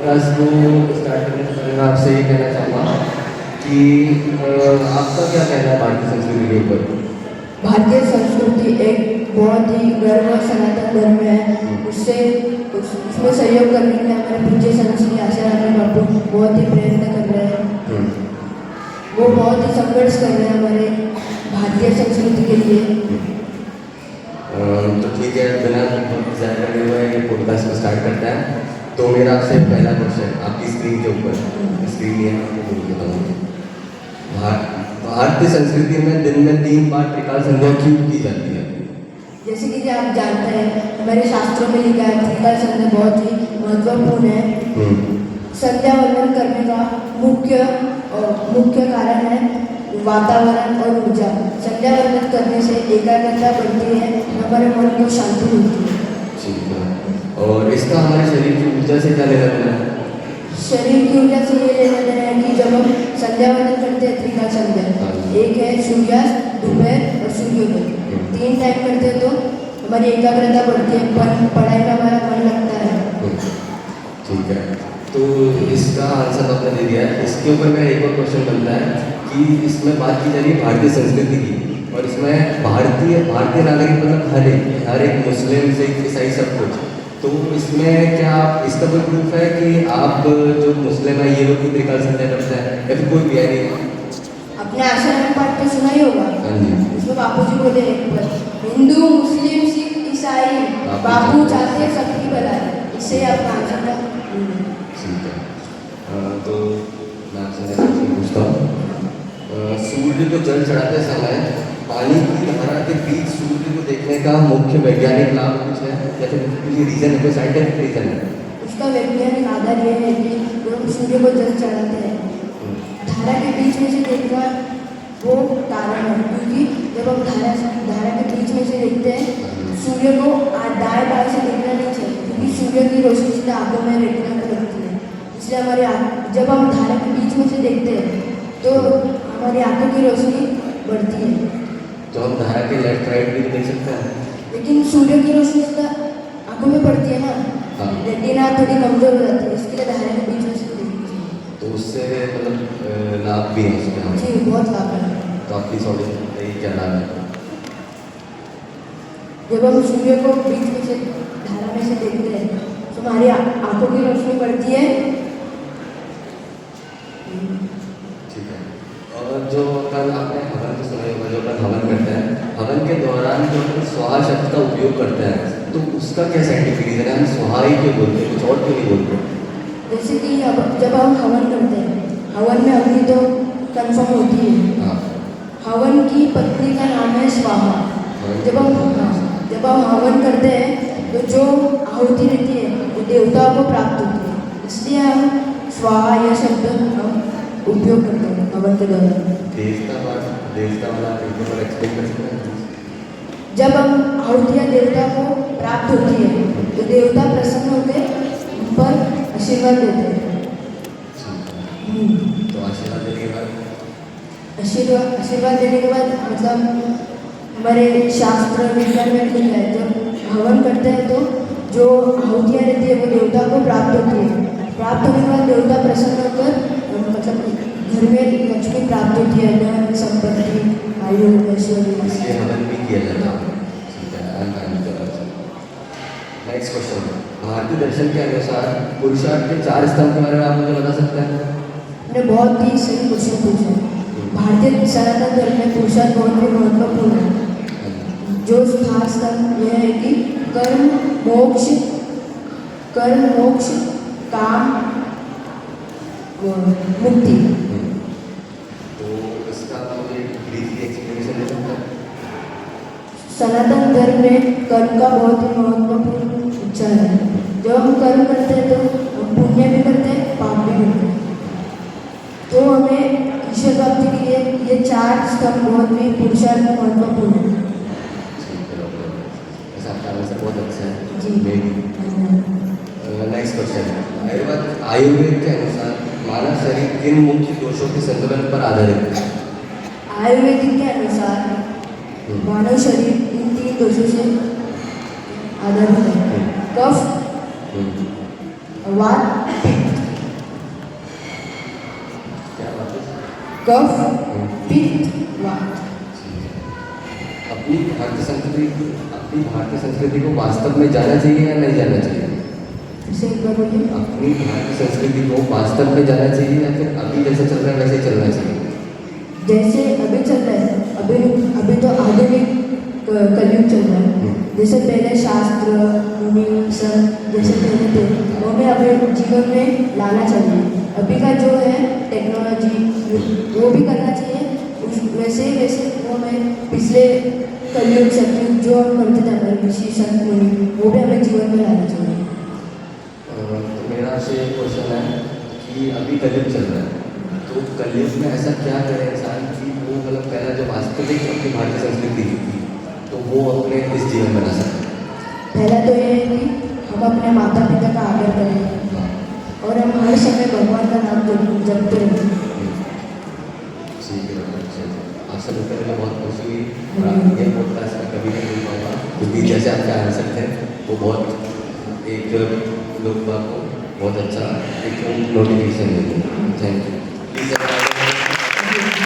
Class को start करने से पहले मैं आपसे ये कहना चाहूँगा कि आपका क्या कहना है भारतीय संस्कृति के ऊपर? भारतीय संस्कृति एक बहुत ही गर्व और सनातन धर्म है। उसमें सहयोग करने के लिए हमारे पूज्य संत श्री आचार्य बापू बहुत ही प्रयत्न कर रहे हैं। वो बहुत ही संघर्ष कर रहे हैं हमारे भारतीय संस्कृति के लिए। तो ठीक है, बिना ज़्यादा लगे हुए ये पॉडकास्ट को स्टार्ट करते हैं। तो मेरा आपसे पहला क्वेश्चन आपकी स्क्रीन के ऊपर, स्क्रीन ये आपको बोल देता हूँ। भारतीय संस्कृति में दिन में 3 बार त्रिकाल संध्या क्यों की जाती है? जैसे कि आप जानते हैं हमारे शास्त्रों में लिखा है त्रिकाल संध्या बहुत ही महत्वपूर्ण है। संध्या वंदन करने का मुख्य कारण है वातावरण और ऊर्जा। संध्या वंदन करने से एकाग्रता बढ़ती है, हमारे मन को शांति मिलती है। ठीक है, और इसका हमारे शरीर की ऊर्जा से क्या लेना देना है? शरीर की ऊर्जा से ये लेना देना है कि जब हम संध्या वंदन करते हैं त्रिकाल संध्या, एक है सूर्यास्त, दोपहर और सूर्योदय, 3 टाइम करते हैं तो हमारी एकाग्रता बढ़ती है, पढ़ाई में हमारा मन लगता है। ठीक है, तो इसका आंसर आपने दे दिया है। इसके ऊपर मेरा एक और क्वेश्चन बनता है कि इसमें बात की जा रही है भारतीय संस्कृति की, और इसमें भारतीय नागरिक मतलब हर एक मुस्लिम सिख ईसाई सब कुछ। तो इसमें क्या इसका कोई प्रूफ है कि आप जो मुस्लिम है ये लोग भी त्रिकाल संध्या करते हैं या फिर कोई भी है नहीं? अपने आश्रम पाठ तो सुना ही होगा। हाँ जी, उसमें बापू जी बोले हिंदू मुस्लिम सिख ईसाई बापू चाहते हैं सबकी भलाई, इससे आप आंसर का। ठीक है, तो मैं आपसे नेक्स्ट क्वेश्चन पूछता हूँ। सूर्य को जल चढ़ाते समय पानी की धारा के बीच सूर्य को देखने का मुख्य वैज्ञानिक लाभ कुछ है या फिर कोई रीज़न है, कोई साइंटिफिक रीज़न है? उसका वैज्ञानिक आधार ये है कि जब हम सूर्य को जल चढ़ाते हैं धारा के बीच में से देखना वो कारण है, क्योंकि जब हम धारा के बीच में से देखते हैं सूर्य को दाएं बाएं से देखना नहीं चाहिए, क्योंकि सूर्य की रोशनी सीधा आंखों में रेटिना में लगती है। इसलिए जब हम धारा के बीच में से देखते हैं तो हमारी आंखों की रोशनी बढ़ती है। तो हम धारा के लेफ्ट राइट भी देख सकते हैं, लेकिन सूर्य की रोशनी सीधा आंखों में पड़ती है ना, रेटिना थोड़ी कमजोर हो जाती है, इसके लिए धारा के बीच में से देखनी चाहिए। तो उससे मतलब लाभ भी है उसके? जी, बहुत लाभ है। तो आप प्लीज ऑडियंस बताइए क्या लाभ है? जब हम सूर्य को बीच में से धारा में से देखते हैं तो हमारी आंखों की रोशनी बढ़ती है। ठीक है, और जो कल आपने हवन तो सुना होगा, जो कल हवन करते हैं, हवन के दौरान जो अपन स्वाहा शब्द का उपयोग करते हैं तो उसका क्या साइंटिफिक रीज़न है? हम स्वाहा ही क्यों बोलते हैं, कुछ और क्यों नहीं बोलते? जैसे कि जब हम हवन करते हैं, हवन में अग्नि तो कंफर्म होती है। हाँ, हवन की पत्नी का नाम है स्वाहा। जब हम हवन करते हैं तो जो आहुति रहती है वो देवताओं को प्राप्त होती है, इसलिए हम स्वाहा यह शब्द हम उपयोग करते हैं हवन के दौरान। देवता वाला एक्सप्लेन कर सकते हैं? जब हम आहुतियाँ देवता को प्राप्त होती है तो देवता प्रसन्न होकर उन पर आशीर्वाद देते हैं। तो आशीर्वाद देने के बाद आशीर्वाद देने के बाद मतलब हमारे शास्त्र विज्ञान में लिखा है जब हवन करते हैं तो जो आहुतियाँ रहती है वो देवता को प्राप्त होती है। प्राप्त होने के बाद देवता प्रसन्न होकर मतलब घर में लक्ष्मी प्राप्त होती है, धन संपत्ति आयु ऐश्वर्य। इसलिए हवन भी किया जाता है। नेक्स्ट क्वेश्चन, भारतीय दर्शन के अनुसार पुरुषार्थ के 4 स्तंभ के बारे में आप मुझे बता सकते हैं? आपने बहुत ही सही क्वेश्चन पूछा। भारतीय सनातन धर्म में पुरुषार्थ बहुत ही महत्वपूर्ण है। जो 4 स्तंभ यह है कि कर्म मोक्ष काम मुक्ति। तो इसका मुझे ब्रीफली एक्सप्लेनेशन दे सकते हैं? सनातन धर्म में कर्म का बहुत ही महत्वपूर्ण उच्चार है। जब हम कर्म करते हैं तो हम पुण्य भी करते हैं, पाप भी करते हैं। तो हमें ईश्वर प्राप्ति के लिए ये 4 स्तंभ बहुत ही पुरुषार्थ में महत्वपूर्ण है। आपका आंसर बहुत अच्छा है जी। नेक्स्ट क्वेश्चन, आयुर्वेद के अनुसार मानव शरीर किन मुख्य दोषों के संतुलन पर आधारित है? आयुर्वेदिक के अनुसार मानव शरीर इन 3 दोषों से आधारित है: कफ, वात, पित्त। कफ पित्त वात। अपनी भारतीय संस्कृति को वास्तव में जाना चाहिए या नहीं जाना चाहिए? फिर से एक बार बोलिए। अपनी भारतीय संस्कृति को वास्तव में जाना चाहिए या फिर अभी जैसे चल रहा है वैसे चलना चाहिए? जैसे अभी चल रहा है, अभी तो आधुनिक कलयुग चल रहा है। जैसे पहले शास्त्र मुनि संत जैसे पहले थे वो हमें अपने जीवन में लाना चाहिए। अभी का जो है टेक्नोलॉजी वो भी करना चाहिए, वैसे वो हमें पिछले कलयुग सतयुग जो हम करते थे हमारे ऋषि संत मुनि वो भी हमें जीवन में लाना चाहिए। तो मेरा आपसे एक क्वेश्चन है कि अभी कलयुग चल रहा है, तो कलयुग में ऐसा क्या करे इंसान कि वो मतलब पहला जो वास्तविक अपनी भारतीय संस्कृति थी तो वो अपने इस जीवन में ला सके? पहला तो ये है कि हम अपने माता पिता का आदर करें और हम हर समय भगवान का नाम जपते रहें। ठीक है, आपसे मिलकर मुझे बहुत खुशी हुई और आप ये पॉडकास्ट में कभी नहीं मिल पाऊंगा क्योंकि जैसे आपके आंसर थे वो बहुत एक लोग को बहुत अच्छा एक नोटिफिकेशन देते हैं। Thank you.